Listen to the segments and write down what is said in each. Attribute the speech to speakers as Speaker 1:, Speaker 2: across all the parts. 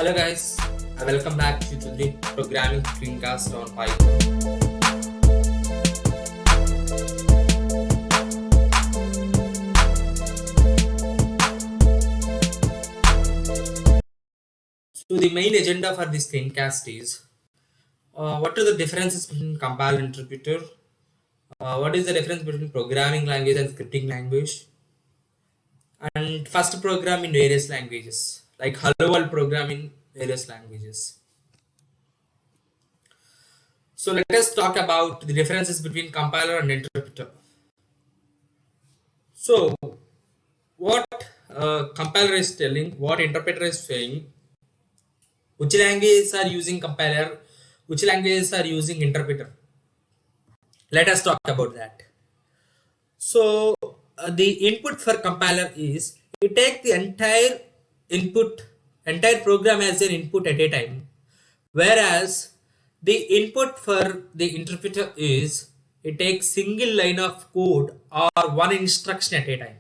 Speaker 1: Hello guys, welcome back to the programming screencast on Python. So the main agenda for this screencast is what are the differences between compiler and interpreter? What is the difference between programming language and scripting language? And first program in various languages, like Hello World program in various languages. So let us talk about the differences between compiler and interpreter. So what compiler is telling, what interpreter is saying, which languages are using compiler, which languages are using interpreter. Let us talk about that. So the input for compiler is you take the entire program as an input at a time, whereas the input for the interpreter is it takes single line of code or one instruction at a time.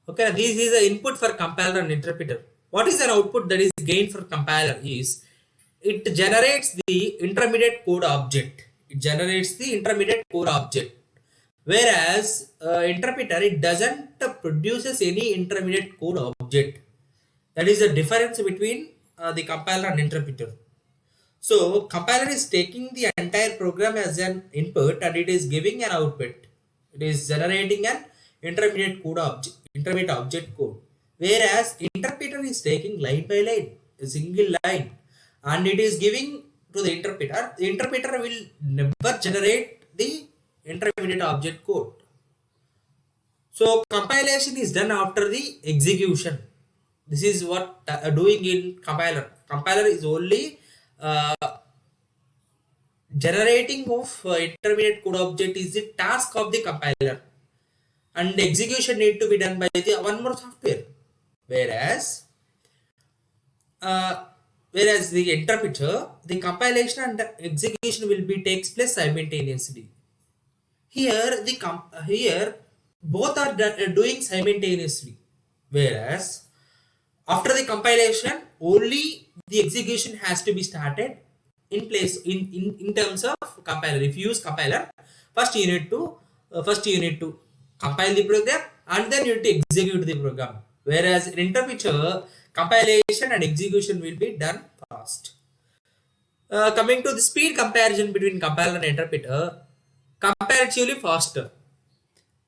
Speaker 1: Okay, this is the input for compiler and interpreter. What is an output that is gained for compiler is it generates the intermediate code object. It generates the intermediate code object. Whereas interpreter, it doesn't produces any intermediate code object. That is the difference between the compiler and interpreter. So compiler is taking the entire program as an input and it is giving an output. It is generating an intermediate object code. Whereas interpreter is taking line by line, a single line, and it is giving to the interpreter. The interpreter will never generate the intermediate object code. So compilation is done after the execution. This is what doing in compiler. Compiler is only generating of intermediate code object is the task of the compiler, and the execution need to be done by the one more software. Whereas the interpreter, the compilation and the execution will be takes place simultaneously. Here both are doing simultaneously, whereas after the compilation only the execution has to be started in place in terms of compiler. If you use compiler, first you need to compile the program and then you need to execute the program, whereas in interpreter compilation and execution will be done fast. Coming to the speed comparison between compiler and interpreter, comparatively faster,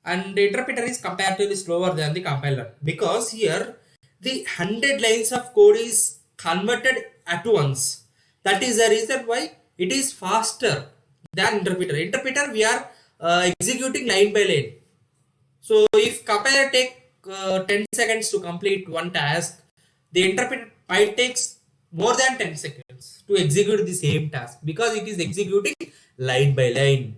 Speaker 1: and the interpreter is comparatively slower than the compiler, because here the 100 lines of code is converted at once. That is the reason why it is faster than interpreter. Interpreter we are executing line by line. So if compiler take 10 seconds to complete one task, the interpreter might takes more than 10 seconds to execute the same task, because it is executing line by line.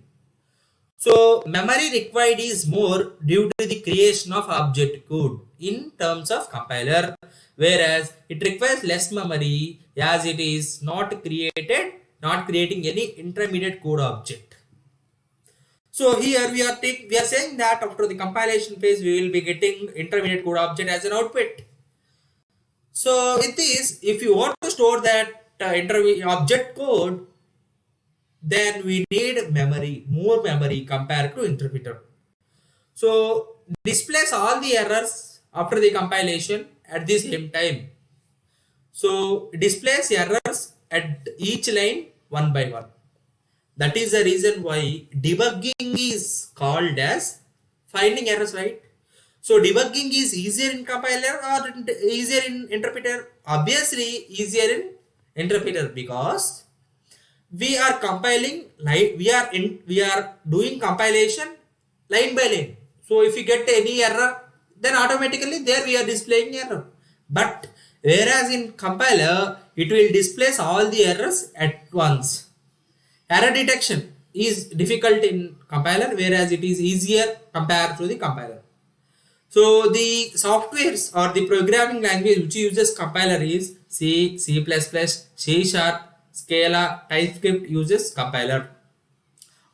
Speaker 1: So memory required is more due to the creation of object code in terms of compiler, whereas it requires less memory as it is not creating any intermediate code object. So here we are saying that after the compilation phase we will be getting intermediate code object as an output. So with this, if you want to store that object code, then we need more memory compared to interpreter. So displays all the errors after the compilation at the same time. So displays errors at each line one by one. That is the reason why debugging is called as finding errors, right? So debugging is easier in compiler or easier in interpreter? Obviously easier in interpreter, because we are compiling we are doing compilation line by line. So if you get any error, then automatically there we are displaying error. But whereas in compiler it will displays all the errors at once. Error detection is difficult in compiler, whereas it is easier compared to the compiler. So the softwares or the programming language which uses compiler is C, C++, C#, Scala, TypeScript uses compiler.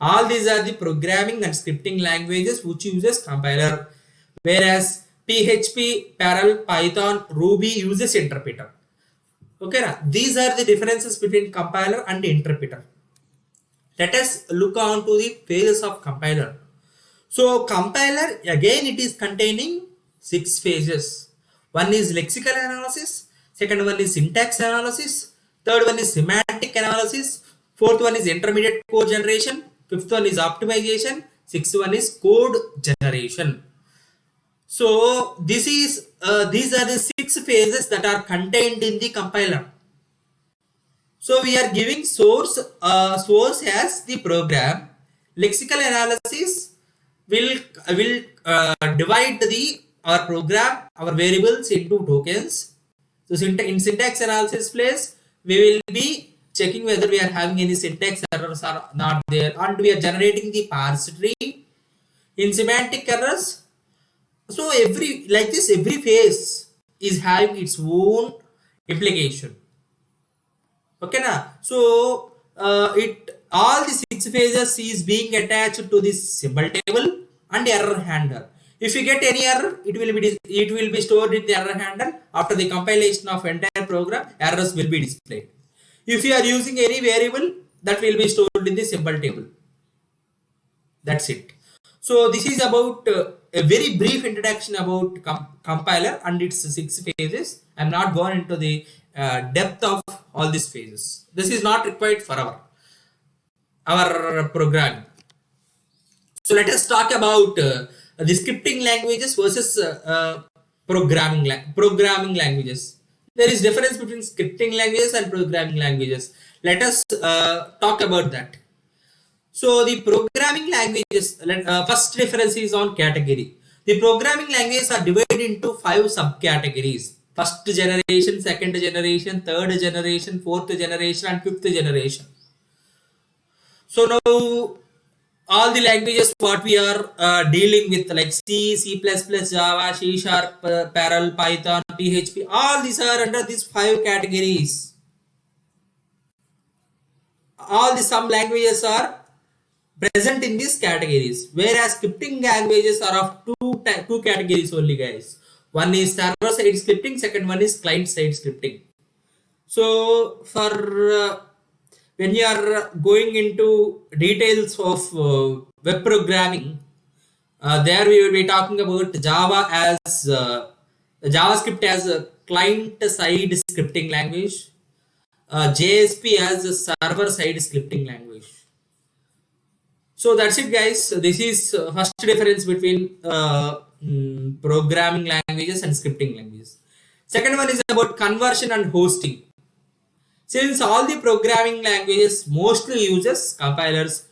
Speaker 1: All these are the programming and scripting languages which uses compiler, whereas PHP, Perl, Python, Ruby uses interpreter. Okay, na? These are the differences between compiler and interpreter. Let us look on to the phases of compiler. So compiler, again, it is containing 6 phases. One is lexical analysis, second one is syntax analysis, third one is semantic analysis, fourth one is intermediate code generation, fifth one is optimization, sixth one is code generation. So this is these are the 6 phases that are contained in the compiler. So we are giving source as the program. Lexical analysis will divide our program, our variables into tokens. So in syntax analysis place, we will be checking whether we are having any syntax errors or not there, and we are generating the parse tree. In semantic errors, so every phase is having its own implication. Okay, na? So it all the 6 phases is being attached to this symbol table and error handler. If you get any error, it will be stored in the error handler. After the compilation of entire program, errors will be displayed. If you are using any variable, that will be stored in the symbol table. That's it. So this is about a very brief introduction about compiler and its 6 phases. I'm not going into the depth of all these phases. This is not required for our program. So let us talk about the scripting languages versus programming languages. There is difference between scripting languages and programming languages. Let us talk about that. So the programming languages, first difference is on category. The programming languages are divided into 5 subcategories. First generation, second generation, third generation, fourth generation, and fifth generation. So now all the languages what we are dealing with, like C, C++, Java, C Sharp, Perl, Python, PHP, all these are under these 5 categories. All the some languages are present in these categories, whereas scripting languages are of two categories only, guys. One is server side scripting, second one is client side scripting. So for when you are going into details of web programming, there we will be talking about Java as JavaScript as a client side scripting language, JSP as a server side scripting language. So that's it, guys. This is first difference between programming languages and scripting languages. Second one is about conversion and hosting. Since all the programming languages mostly uses compilers,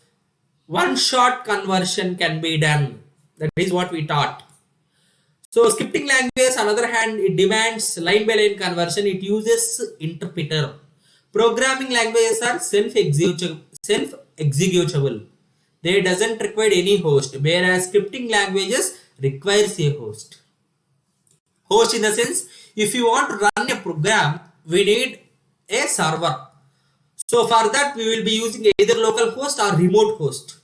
Speaker 1: one-shot conversion can be done. That is what we taught. So scripting language, on the other hand, it demands line-by-line conversion. It uses interpreter. Programming languages are self-executable. They doesn't require any host, whereas scripting languages requires a host. Host in the sense, if you want to run a program, we need a server. So for that, we will be using either local host or remote host.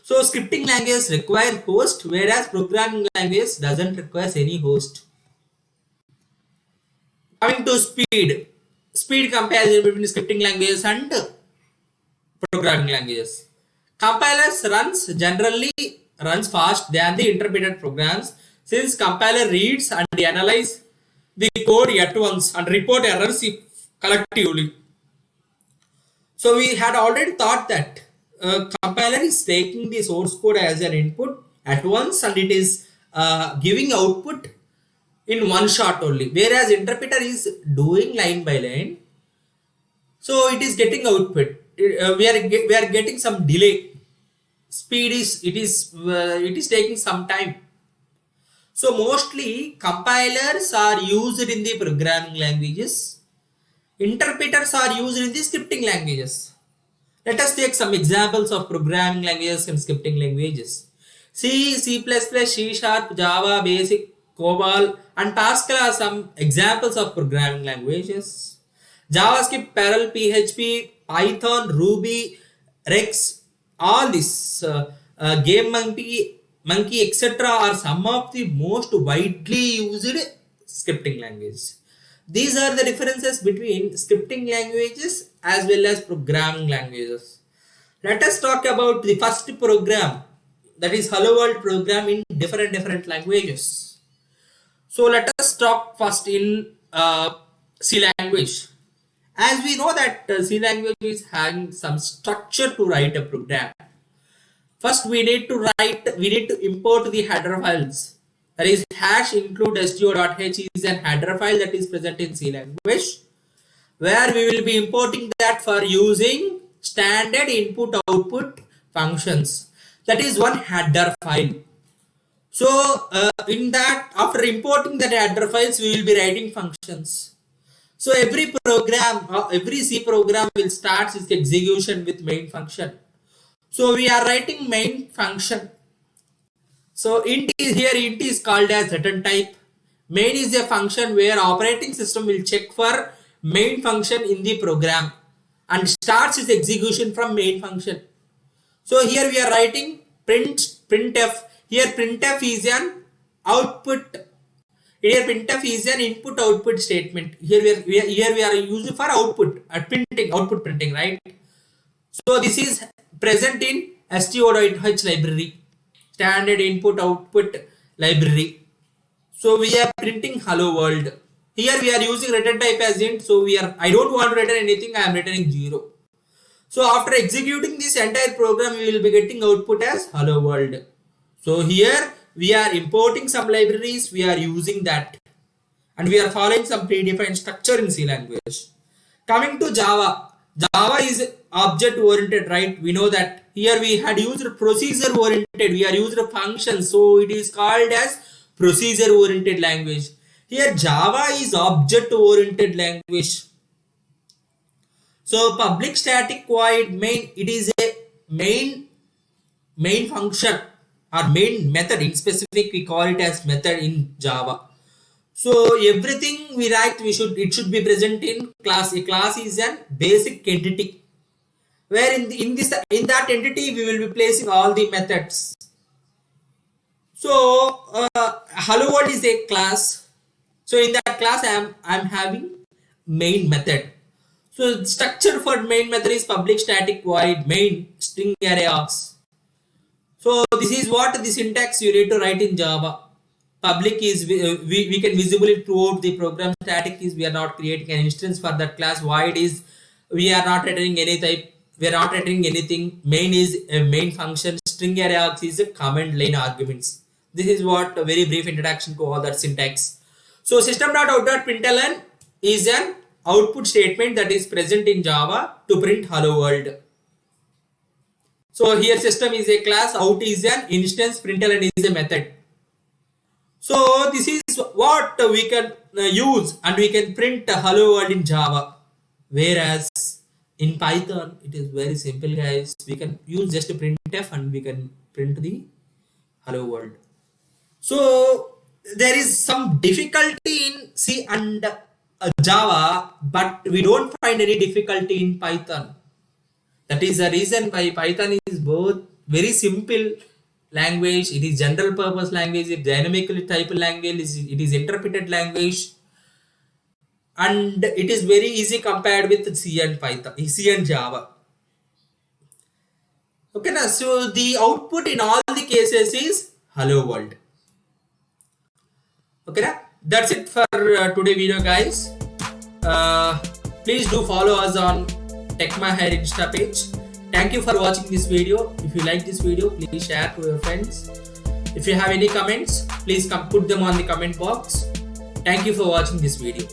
Speaker 1: So scripting languages require host, whereas programming languages doesn't require any host. Coming to speed comparison between scripting languages and programming languages. Compilers generally runs fast than the interpreted programs, since compiler reads and analyze the code at once and report errors collectively. So we had already thought that compiler is taking the source code as an input at once and it is giving output in one shot only, whereas interpreter is doing line by line. So it is getting output. We are getting some delay. Speed is it is taking some time. So mostly compilers are used in the programming languages. Interpreters are used in the scripting languages. Let us take some examples of programming languages and scripting languages. C, C++, C Sharp, Java, Basic, COBOL, and Pascal are some examples of programming languages. JavaScript, Perl, PHP, Python, Ruby, Rex, all this Game Monkey, etc. are some of the most widely used scripting languages. These are the differences between scripting languages as well as programming languages. Let us talk about the first program, that is Hello World program in different languages. So let us talk first in C language. As we know that C language is having some structure to write a program. First we need to import the header files. That is hash include sto.h is an header file that is present in C language, where we will be importing that for using standard input output functions. That is one header file. So in that, after importing the header files, we will be writing functions. So every program, every C program will start its execution with main function. So we are writing main function. So int is called as return type. Main is a function where operating system will check for main function in the program and starts its execution from main function. So here we are writing printf. Here printf is an output. Here printf is an input output statement. Here we are using for output printing, right? So this is present in sto.h library, standard input output library. So we are printing hello world. Here we are using return type as int. So I don't want to return anything. I am returning 0. So after executing this entire program, we will be getting output as hello world. So here we are importing some libraries. We are using that, and we are following some predefined structure in C language. Coming to Java. Java is object oriented, right? We know that here we had used procedure oriented. We are used functions, so it is called as procedure oriented language. Here Java is object oriented language. So public static void main, it is a main function or main method. In specific, we call it as method in Java. So everything we write, it should be present in class. A class is a basic entity, where in that entity we will be placing all the methods. So hello world is a class. So in that class I am having main method. So structure for main method is public static void main string array args. So this is what the syntax you need to write in Java. Public is we can visibly throughout the program. Static is we are not creating an instance for that class. Void is we are not returning any type. We are not returning anything. Main is a main function. String array args is a command line arguments. This is what a very brief introduction to all that syntax. So system.out.println is an output statement that is present in Java to print hello world. So here system is a class, out is an instance, println is a method. So this is what we can use, and we can print hello world in Java. Whereas in Python it is very simple, guys. We can use just a printf and we can print the hello world. So there is some difficulty in C and Java, but we don't find any difficulty in Python. That is the reason why Python is both very simple language. It is general purpose language, it is dynamically typed language, it is interpreted language, and it is very easy compared with C and Java. Okay, now so the output in all the cases is hello world. Okay, now that's it for today video, guys. Please do follow us on TechMahir Insta page. Thank you for watching this video. If you like this video, please share to your friends. If you have any comments, please put them on the comment box. Thank you for watching this video.